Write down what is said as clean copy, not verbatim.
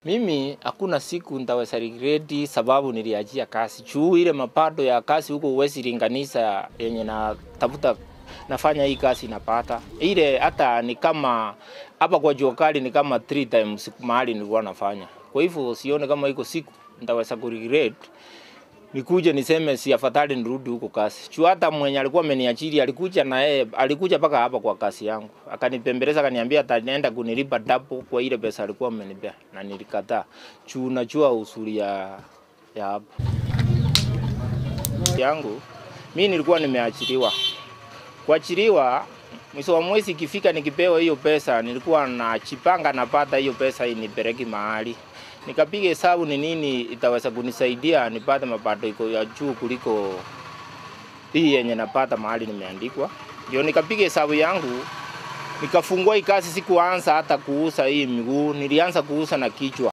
Mimi hakuna siku nitaweza regret sababu niliachia kazi. Juu ile mapato ya kazi huko huwezi linganisha yenye na tafuta nafanya hii kazi napata. Ile hata ni kama hapa kwa jua kali ni kama 3 times mahali nilikuwa nafanya. Kwa hivyo sione kama iko siku nitaweza kuregret. Nikuje niseme si afadhali nirudi huko kazi. Juu hata mwenye alikuwa ameniajiri alikuja na yeye alikuja paka hapa kwa kazi yangu. Akanipembeleza akaniambia ataenda kunilipa double kwa ile pesa alikuwa amenipea na nilikataa. Juu najua usuri ya hapa. Yangu mimi nilikuwa nimeajiriwa. Kuajiriwa mwisho wa mwezi ikifika nikipewa hiyo pesa nilikuwa najipanga napata hiyo pesa inipeleke mahali. Nikapiga hesabu ni nini itaweza kunisaidia nipate mapato iko ya juu kuliko hii yenye napata mahali nimeandikwa. Ndio nikapiga hesabu yangu, nikafungua hii kazi sikuanza hata kuuza hii miguu, nilianza kuuza na kichwa.